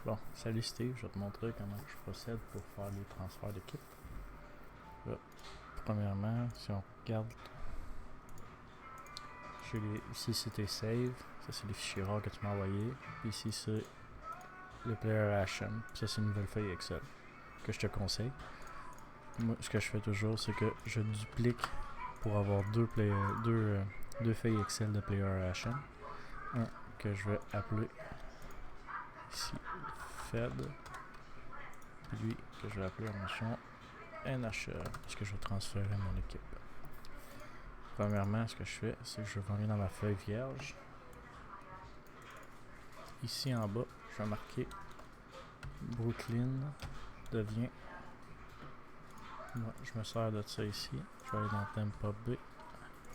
Bon, salut Steve, je vais te montrer comment je procède pour faire des transferts d'équipe. Là, premièrement, si on regarde, ici c'est tes saves, ça c'est les fichiers rares que tu m'as envoyés. Puis ici c'est le player HM, ça c'est une nouvelle feuille Excel que je te conseille. Moi, ce que je fais toujours, c'est que je duplique pour avoir deux feuilles Excel de player HM. Un que je vais appeler ici Fed, puis lui que je vais appeler en mention NHL, parce que je vais transférer mon équipe. Premièrement, ce que je fais, c'est que je vais venir dans ma feuille vierge. Ici en bas, je vais marquer Brooklyn devient. Moi, je me sers de ça ici. Je vais aller dans Tampa Bay.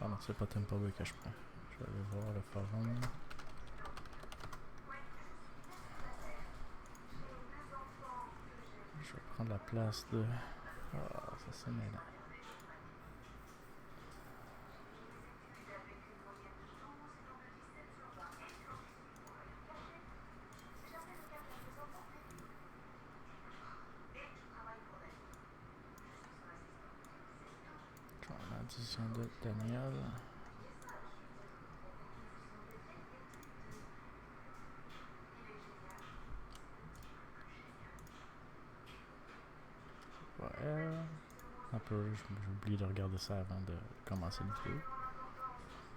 Ah non, c'est pas Tampa Bay que je prends. Je vais aller voir le forum. Je vais prendre la place de. Ah, ça c'est mêlant. Je vais en addition de Daniel. Ouais. Un peu, j'ai oublié de regarder ça avant de commencer le vidéo.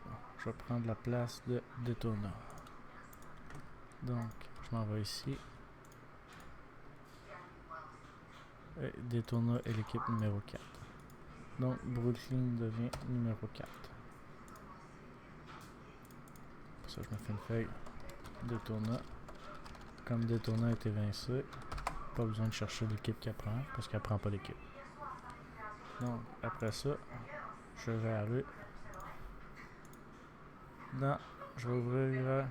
Bon, je vais prendre la place de Daytona. Donc, je m'en vais ici. Et Daytona est l'équipe numéro 4. Donc, Brooklyn devient numéro 4. Pour ça, je me fais une feuille Daytona. Comme Daytona a été évincé, pas besoin de chercher l'équipe qu'elle prend, parce qu'elle prend pas l'équipe. Donc, après ça, je vais aller dans. Je vais ouvrir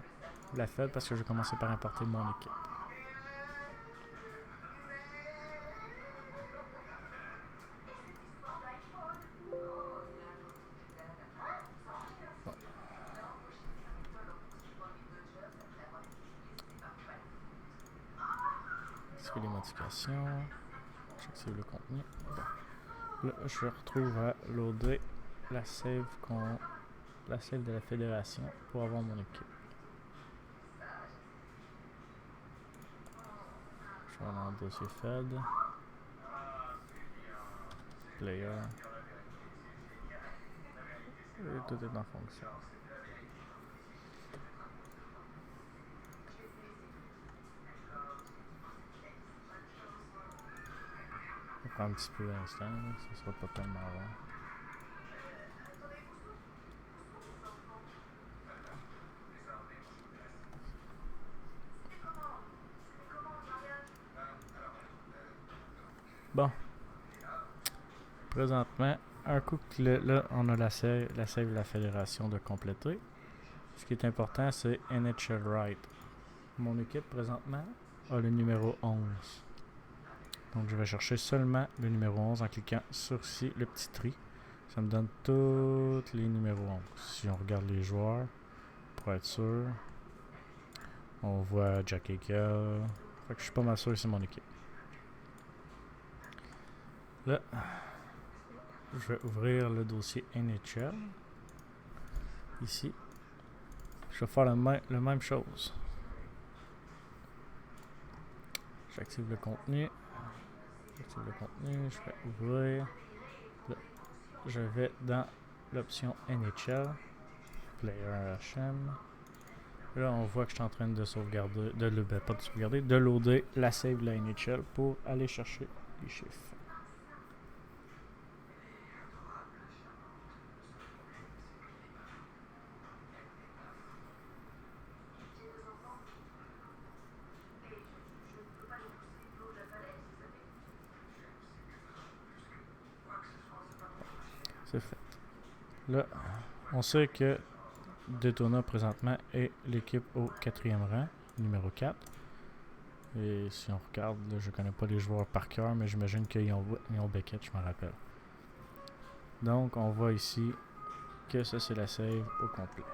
la Fed parce que je vais commencer par importer mon équipe. Bon. Je fais les modifications. J'active le contenu. Bon. Là, je retrouve à loader la save de la fédération pour avoir mon équipe. Je vais dans le dossier Fed. Player. Et tout est en fonction. Ça prend un petit peu d'instant, ça sera pas tellement long. Bon. Présentement, un coup que là, on a la save de la fédération de compléter. Ce qui est important, c'est NHL Right. Mon équipe, présentement, a le numéro 11. Donc, je vais chercher seulement le numéro 11 en cliquant sur ici, le petit tri. Ça me donne tous les numéros 11. Si on regarde les joueurs, pour être sûr, on voit Jack Eichel. Fait que je suis pas mal sûr que c'est mon équipe. Là, je vais ouvrir le dossier NHL. Ici. Je vais faire la même chose. J'active le contenu. Je vais ouvrir. Là, je vais dans l'option NHL. Player HM. Là, on voit que je suis en train de sauvegarder, de loader la save de la NHL pour aller chercher les chiffres. C'est fait. Là, on sait que Daytona présentement est l'équipe au 4e rang, numéro 4. Et si on regarde, là, je connais pas les joueurs par cœur, mais j'imagine qu'ils ont Beckett, je m'en rappelle. Donc, on voit ici que ça, c'est la save au complet.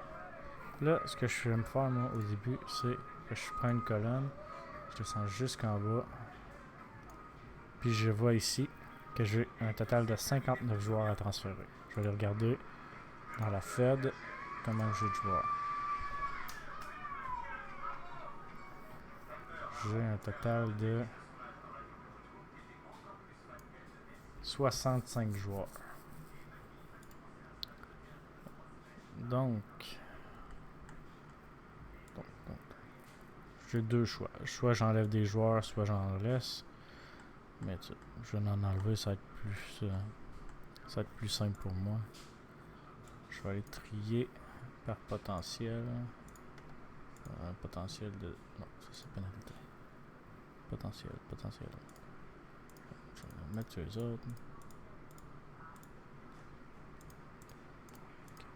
Là, ce que je vais me faire, moi, au début, c'est que je prends une colonne, Je descends jusqu'en bas. Puis je vois ici que j'ai un total de 59 joueurs à transférer. Je vais aller regarder dans la Fed comment j'ai de joueurs. J'ai un total de 65 joueurs. Donc j'ai deux choix. Soit j'enlève des joueurs, soit j'en laisse. Mais je vais en enlever, ça va être plus simple pour moi. Je vais aller trier par potentiel. Potentiel de... Non, ça c'est pénalité. Potentiel. Je vais mettre sur les autres.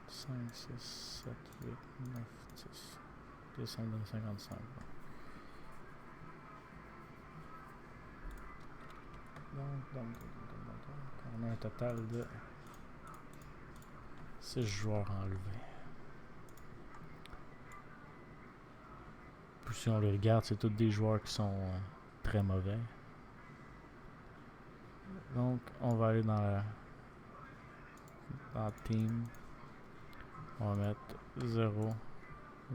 5, 6, 7, 8, 9, 10. Descendre de 55. Donc, on a un total de 6 joueurs enlevés. Puis si on les regarde, c'est tous des joueurs qui sont très mauvais. Donc, on va aller dans la team. On va mettre 0,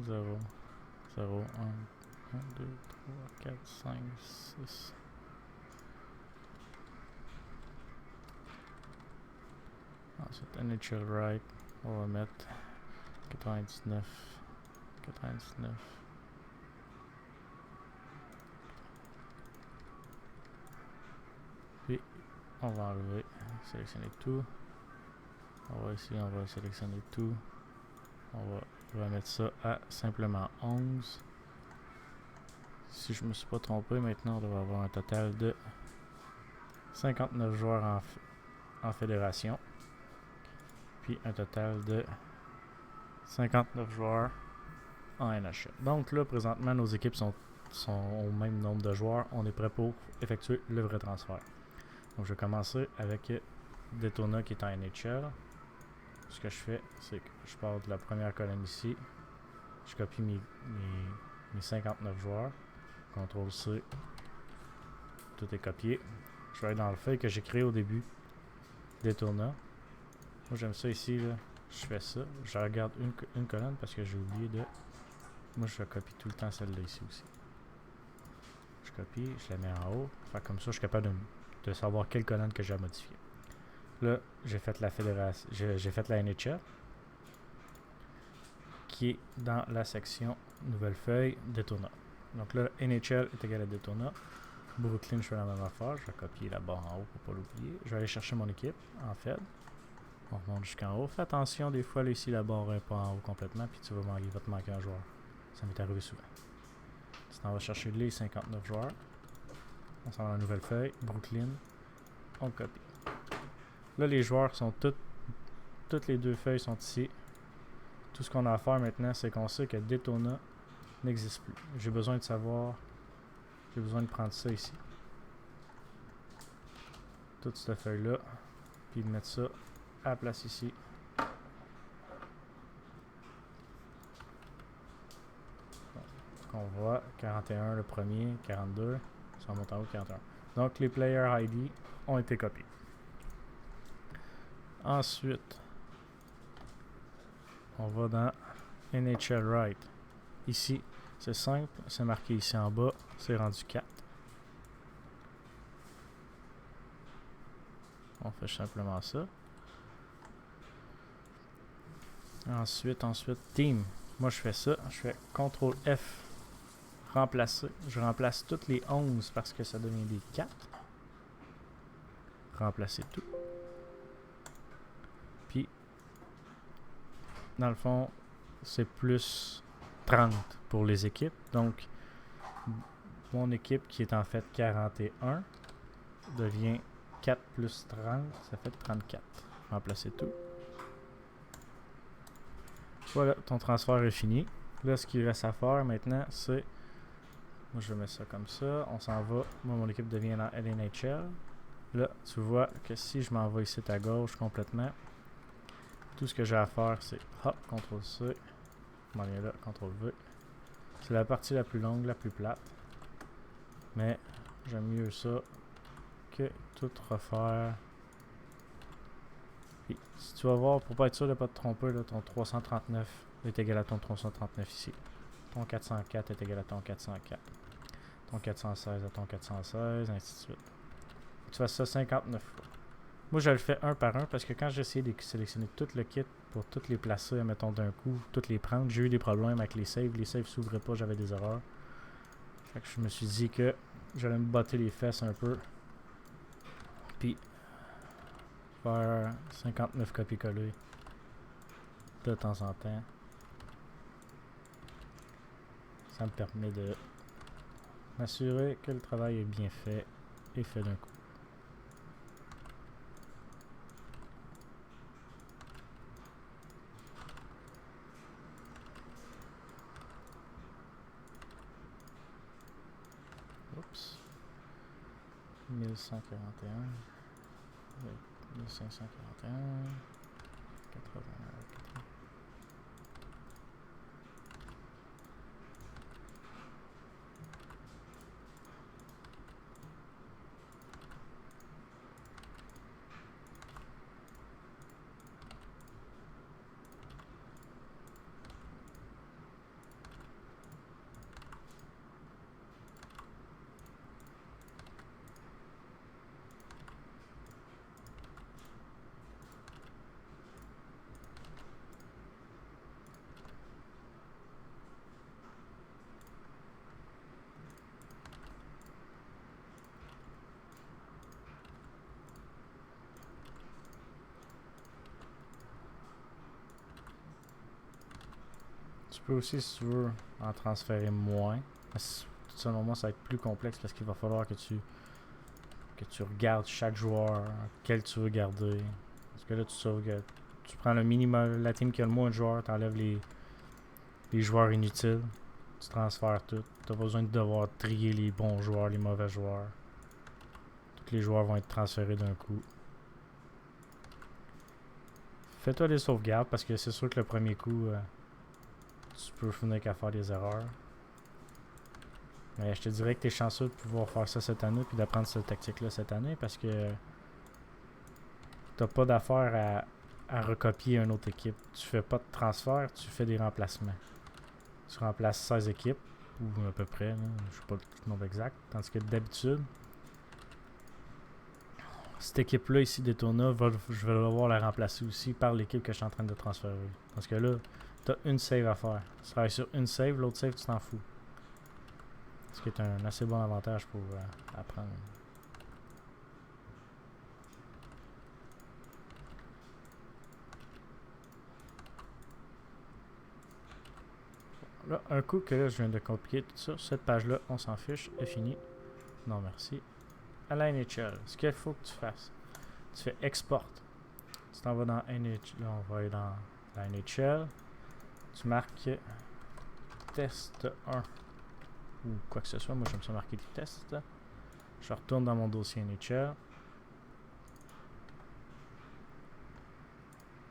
0, 0, 1, 2, 3, 4, 5, 6. Ensuite, NHL right, on va mettre 99. Puis, on va enlever, sélectionner tout. On va ici, on va sélectionner tout. On va mettre ça à simplement 11. Si je me suis pas trompé, maintenant on devrait avoir un total de 59 joueurs en fédération. Puis un total de 59 joueurs en NHL. Donc là, présentement, nos équipes sont au même nombre de joueurs. On est prêt pour effectuer le vrai transfert. Donc je vais commencer avec Daytona qui est en NHL. Ce que je fais, c'est que je pars de la première colonne ici. Je copie mes 59 joueurs. CTRL-C. Tout est copié. Je vais aller dans le feuille que j'ai créé au début. Daytona. Moi, j'aime ça ici. Là. Je fais ça. Je regarde une colonne parce que j'ai oublié de... Moi, je copie tout le temps celle-là ici aussi. Je copie, je la mets en haut. Fait comme ça, je suis capable de savoir quelle colonne que j'ai à modifier. Là, j'ai fait la fédération, j'ai fait la NHL qui est dans la section nouvelle feuille Daytona. Donc là, NHL est égal à Daytona. Brooklyn, je fais la même affaire. Je vais copier la barre en haut pour ne pas l'oublier. Je vais aller chercher mon équipe en Fed. On remonte jusqu'en haut. Fais attention, des fois, là, ici, la barre n'est pas en haut complètement, puis il va te manquer un joueur. Ça m'est arrivé souvent. Sinon, on va chercher les 59 joueurs. On s'en va dans la nouvelle feuille. Brooklyn. On copie. Là, les joueurs sont toutes les deux feuilles sont ici. Tout ce qu'on a à faire maintenant, c'est qu'on sait que Daytona n'existe plus. J'ai besoin de savoir... J'ai besoin de prendre ça ici. Toute cette feuille-là. Puis de mettre ça à la place ici. Donc, on voit 41 le premier, 42. Ça monte en haut, 41. Donc, les player ID ont été copiés. Ensuite, on va dans NHL Right. Ici, c'est simple. C'est marqué ici en bas. C'est rendu 4. On fait simplement ça. Ensuite, Team. Moi, je fais ça. Je fais CTRL F. Remplacer. Je remplace toutes les 11 parce que ça devient des 4. Remplacer tout. Puis, dans le fond, c'est plus 30 pour les équipes. Donc, mon équipe qui est en fait 41 devient 4 plus 30, ça fait 34. Remplacer tout. Voilà, ton transfert est fini. Là, ce qu'il reste à faire maintenant, c'est... Moi, je mets ça comme ça. On s'en va. Moi, mon équipe devient dans LNHL. Là, tu vois que si je m'en vais ici à gauche complètement, tout ce que j'ai à faire, c'est hop, CTRL-C. Je m'en viens là, CTRL-V. C'est la partie la plus longue, la plus plate. Mais j'aime mieux ça que tout refaire. Puis, si tu vas voir, pour pas être sûr de pas te tromper, là, ton 339 est égal à ton 339 ici. Ton 404 est égal à ton 404. Ton 416 à ton 416, ainsi de suite. Tu fais ça 59 fois. Moi, je le fais un par un parce que quand j'ai essayé de sélectionner tout le kit pour toutes les placer, mettons d'un coup, toutes les prendre, j'ai eu des problèmes avec les saves. Les saves s'ouvraient pas, j'avais des erreurs. Fait que je me suis dit que j'allais me botter les fesses un peu. Puis, faire 59 copier-coller de temps en temps. Ça me permet de m'assurer que le travail est bien fait et fait d'un coup. Oups. 1141. 1541. 81. Tu peux aussi, si tu veux, en transférer moins. Selon moi, ça va être plus complexe parce qu'il va falloir que tu regardes chaque joueur, quel tu veux garder. Parce que là, tu prends le minimum, la team qui a le moins de joueurs, tu enlèves les joueurs inutiles, tu transfères tout. Tu n'as pas besoin de devoir trier les bons joueurs, les mauvais joueurs. Tous les joueurs vont être transférés d'un coup. Fais-toi des sauvegardes parce que c'est sûr que le premier coup, tu peux finir qu'à faire des erreurs. Mais je te dirais que tu es chanceux de pouvoir faire ça cette année puis d'apprendre cette tactique-là cette année parce que t'as pas d'affaire à recopier une autre équipe. Tu fais pas de transfert, tu fais des remplacements. Tu remplaces 16 équipes, ou à peu près, là, je sais pas le nombre exact. Tandis que d'habitude, cette équipe-là ici Daytona, je vais devoir la remplacer aussi par l'équipe que je suis en train de transférer. Parce que là, t'as une save à faire. Tu travailles sur une save, l'autre save, tu t'en fous. Ce qui est un assez bon avantage pour apprendre. Là, un coup que là, je viens de compliquer tout ça, cette page-là, on s'en fiche, est finie. Non, merci. À la NHL, ce qu'il faut que tu fasses, tu fais Export. Tu t'en vas dans NHL, là, on va aller dans la NHL. Tu marques Test 1 ou quoi que ce soit. Moi, j'aime ça marquer des tests. Je retourne dans mon dossier NHL.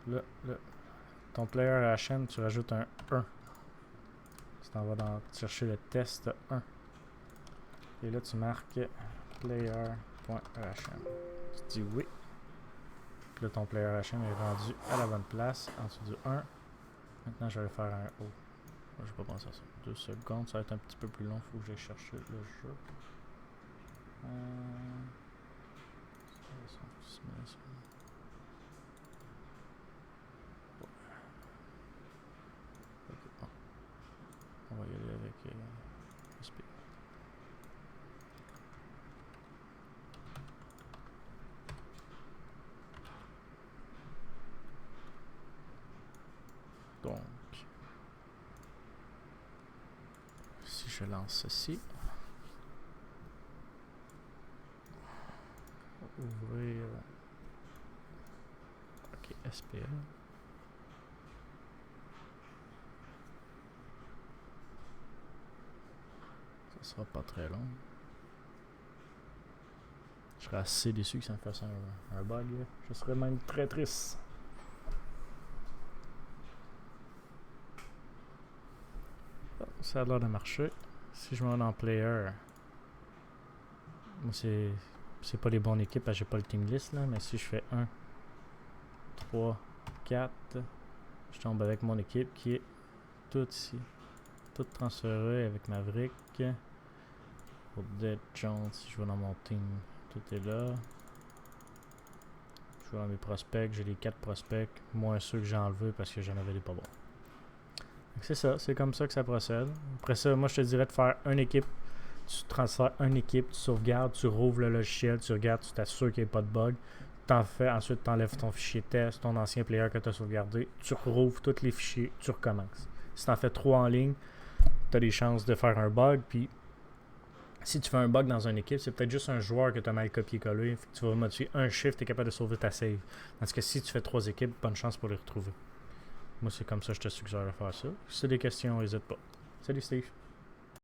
Là, ton player à la chaîne, tu rajoutes un 1. Tu t'en vas chercher le test 1. Et là, tu marques player.hm. Tu dis oui. Puis là, ton player HM est rendu à la bonne place, en dessous du 1. Maintenant, je vais faire un O. Je vais pas penser à ça. 2 secondes, ça va être un petit peu plus long. Il faut que j'aille chercher le jeu. On va y aller avec SP. Donc, si je lance ceci, ouvrir, ok, SPL. Ça sera pas très long. Je serais assez déçu que ça me fasse un bug. Je serais même très triste. Ça a l'air de marcher. Si je me mets dans Player, Moi, c'est pas les bonnes équipes parce que j'ai pas le team list là, mais si je fais 1, 3, 4, je tombe avec mon équipe qui est tout ici. Tout transféré avec Maverick. Pour Dead Jones, si je vais dans mon team, tout est là. Je vais dans mes prospects, j'ai les 4 prospects, moins ceux que j'ai enlevés parce que j'en avais des pas bons. C'est ça, c'est comme ça que ça procède. Après ça, moi je te dirais de faire une équipe. Tu transfères une équipe, tu sauvegardes, tu rouvres le logiciel, tu regardes, tu t'assures qu'il n'y a pas de bug. T'en fais, ensuite tu enlèves ton fichier test, ton ancien player que tu as sauvegardé, tu rouvres tous les fichiers, tu recommences. Si tu en fais 3 en ligne, tu as des chances de faire un bug, puis si tu fais un bug dans une équipe, c'est peut-être juste un joueur que tu as mal copié-collé. Tu vas modifier un shift, tu es capable de sauver ta save. Parce que si tu fais 3 équipes, bonne chance pour les retrouver. Moi, c'est comme ça que je te suggère de faire ça. Si tu as des questions, n'hésite pas. Salut Steve.